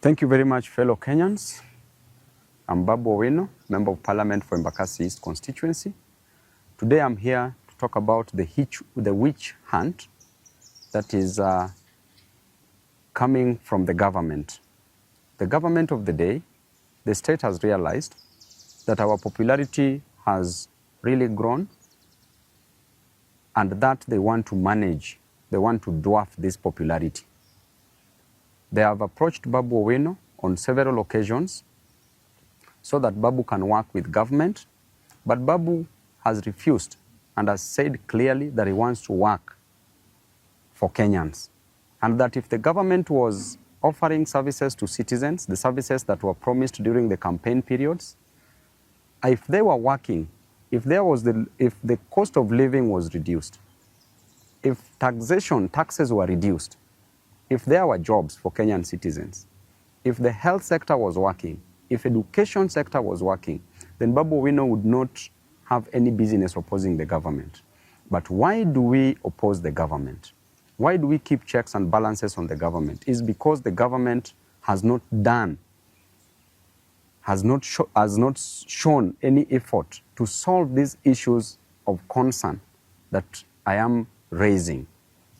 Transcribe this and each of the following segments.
Thank you very much, fellow Kenyans. I'm Babu Owino, Member of Parliament for Embakasi East constituency. Today I'm here to talk about the witch hunt that is coming from the government. The government of the day, the state has realized that our popularity has really grown and that they want to manage, they want to dwarf this popularity. They have approached Babu Owino on several occasions so that Babu can work with government, but Babu has refused and has said clearly that he wants to work for Kenyans, and that if the government was offering services to citizens, the services that were promised during the campaign periods, if they were working, if the cost of living was reduced, if taxes were reduced, if there were jobs for Kenyan citizens, if the health sector was working, if education sector was working, then Babu Owino would not have any business opposing the government. But why do we oppose the government? Why do we keep checks and balances on the government? It's because the government has not shown any effort to solve these issues of concern that I am raising.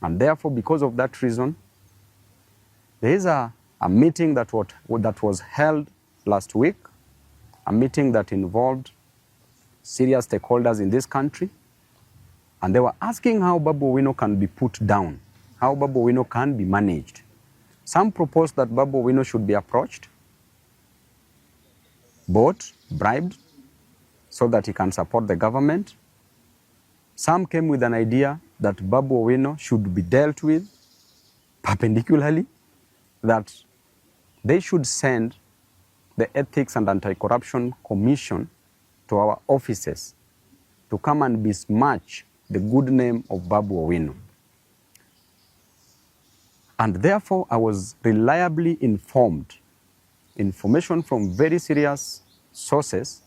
And therefore, because of that reason, there is a meeting that was held last week, a meeting that involved serious stakeholders in this country, and they were asking how Babu Owino can be put down, how Babu Owino can be managed. Some proposed that Babu Owino should be approached, bought, bribed, so that he can support the government. Some came with an idea that Babu Owino should be dealt with perpendicularly, that they should send the Ethics and Anti-Corruption Commission to our offices to come and besmirch the good name of Babu Owino. And therefore, I was reliably informed, information from very serious sources,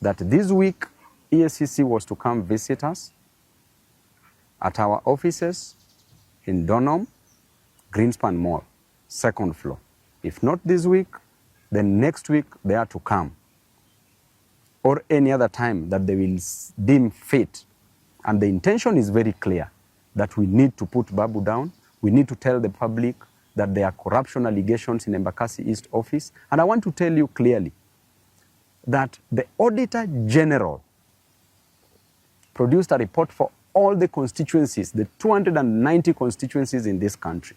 that this week EACC was to come visit us at our offices in Donholm, Greenspan Mall, second floor. If not this week, then next week they are to come, or any other time that they will deem fit. And the intention is very clear, that we need to put Babu down. We need to tell the public that there are corruption allegations in Embakasi East office. And I want to tell you clearly that the Auditor General produced a report for all the constituencies, the 290 constituencies in this country.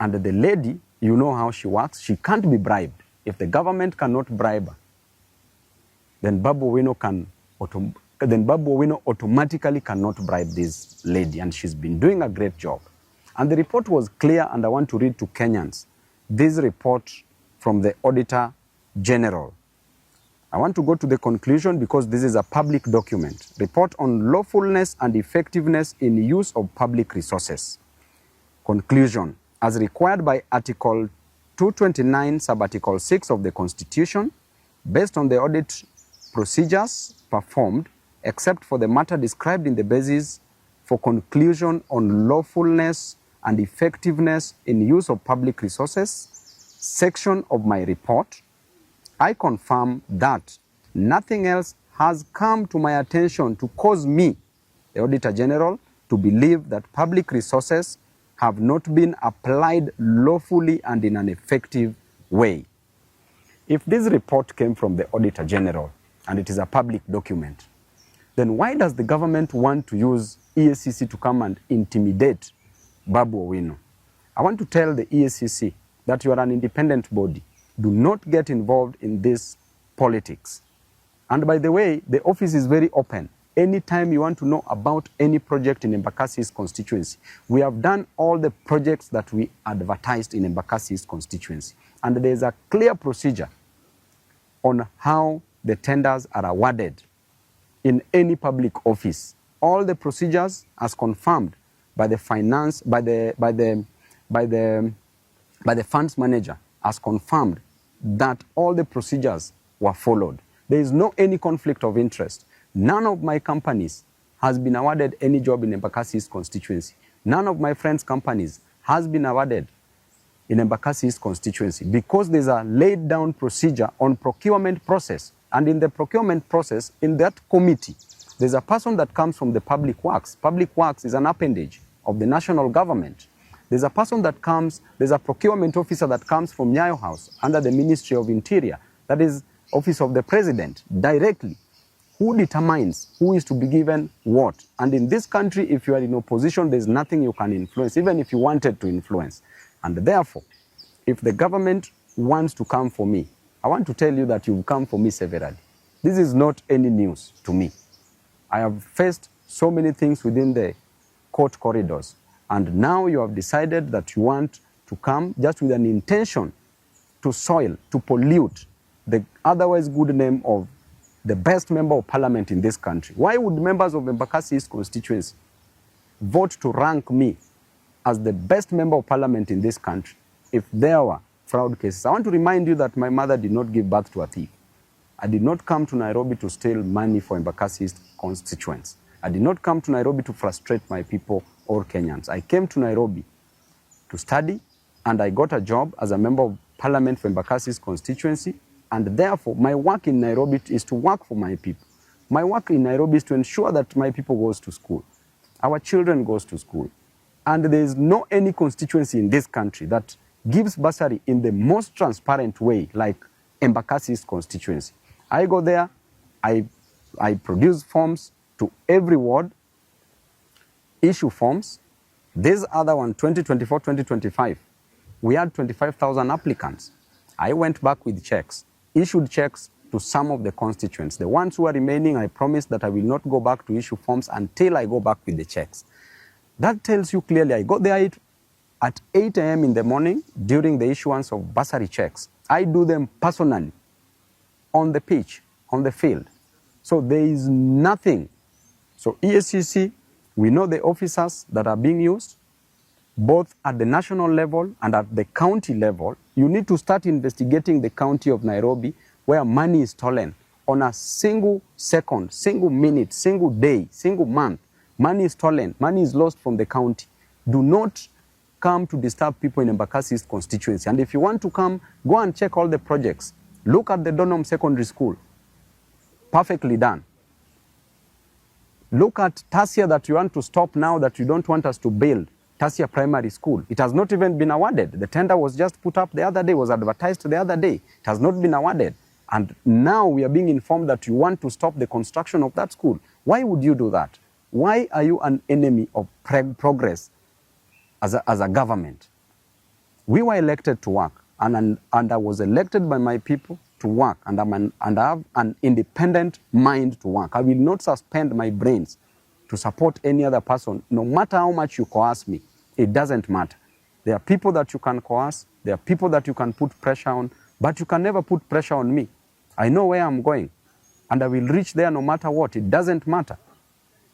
And the lady, you know how she works, she can't be bribed. If the government cannot bribe her, then Babu Owino automatically cannot bribe this lady, and she's been doing a great job. And the report was clear, and I want to read to Kenyans this report from the Auditor General. I want to go to the conclusion because this is a public document. Report on lawfulness and effectiveness in use of public resources. Conclusion. As required by Article 229, Sub-Article 6 of the Constitution, based on the audit procedures performed, except for the matter described in the basis for conclusion on lawfulness and effectiveness in use of public resources section of my report, I confirm that nothing else has come to my attention to cause me, the Auditor General, to believe that public resources have not been applied lawfully and in an effective way. If this report came from the Auditor General and it is a public document, then why does the government want to use EACC to come and intimidate Babu Owino? I want to tell the EACC that you are an independent body. Do not get involved in this politics. And by the way, the office is very open. Anytime you want to know about any project in Embakasi's constituency, we have done all the projects that we advertised in Embakasi's constituency. And there is a clear procedure on how the tenders are awarded in any public office. All the procedures as confirmed by the funds manager, as confirmed that all the procedures were followed. There is no any conflict of interest. None of my companies has been awarded any job in Embakasi's constituency. None of my friends' companies has been awarded in Embakasi East constituency because there's a laid down procedure on procurement process. And in the procurement process, in that committee, there's a person that comes from the public works. Public works is an appendage of the national government. There's a person that comes, there's a procurement officer that comes from Nyayo House under the Ministry of Interior. That is Office of the President directly. Who determines who is to be given what? And in this country, if you are in opposition, there's nothing you can influence, even if you wanted to influence. And therefore, if the government wants to come for me, I want to tell you that you've come for me severally. This is not any news to me. I have faced so many things within the court corridors. And now you have decided that you want to come just with an intention to soil, to pollute the otherwise good name of the best member of parliament in this country. Why would members of Embakasi East constituency vote to rank me as the best member of parliament in this country if there were fraud cases? I want to remind you that my mother did not give birth to a thief. I did not come to Nairobi to steal money for Embakasi East constituents. I did not come to Nairobi to frustrate my people or Kenyans. I came to Nairobi to study, and I got a job as a member of parliament for Embakasi East constituency. And therefore, my work in Nairobi is to work for my people. My work in Nairobi is to ensure that my people goes to school. Our children goes to school. And there is no any constituency in this country that gives bursary in the most transparent way like Embakasi East constituency. I go there, I produce forms to every ward, issue forms. This other one, 2024, 2025, we had 25,000 applicants. I went back with checks, issued checks to some of the constituents. The ones who are remaining, I promised that I will not go back to issue forms until I go back with the checks. That tells you clearly I got there at 8 a.m. in the morning during the issuance of bursary checks. I do them personally on the pitch, on the field. So there is nothing. So EACC, we know the officers that are being used, both at the national level and at the county level. You need to start investigating the county of Nairobi where money is stolen on a single second, single minute, single day, single month. Money is stolen, money is lost from the county. Do not come to disturb people in Embakasi East constituency. And if you want to come, go and check all the projects. Look at the Donholm Secondary School. Perfectly done. Look at Tasia that you want to stop now that you don't want us to build. Tasia Primary School. It has not even been awarded. The tender was just put up the other day, was advertised the other day. It has not been awarded. And now we are being informed that you want to stop the construction of that school. Why would you do that? Why are you an enemy of progress as a government? We were elected to work, and I was elected by my people to work, and I have an independent mind to work. I will not suspend my brains to support any other person, no matter how much you coerce me. It doesn't matter. There are people that you can coerce, there are people that you can put pressure on, but you can never put pressure on me. I know where I'm going, and I will reach there no matter what. It doesn't matter.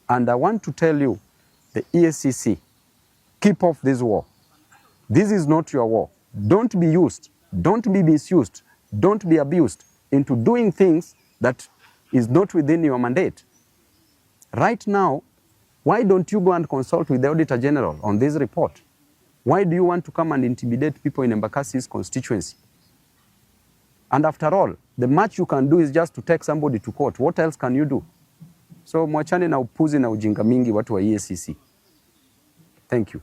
And I want to tell you, the EACC, keep off this war. This is not your war. Don't be used, don't be misused, don't be abused into doing things that is not within your mandate. Right now, why don't you go and consult with the Auditor General on this report? Why do you want to come and intimidate people in Embakasi East constituency? And after all, the much you can do is just to take somebody to court. What else can you do? So mwachane na upuzi na ujinga mingi watu wa EACC. Thank you.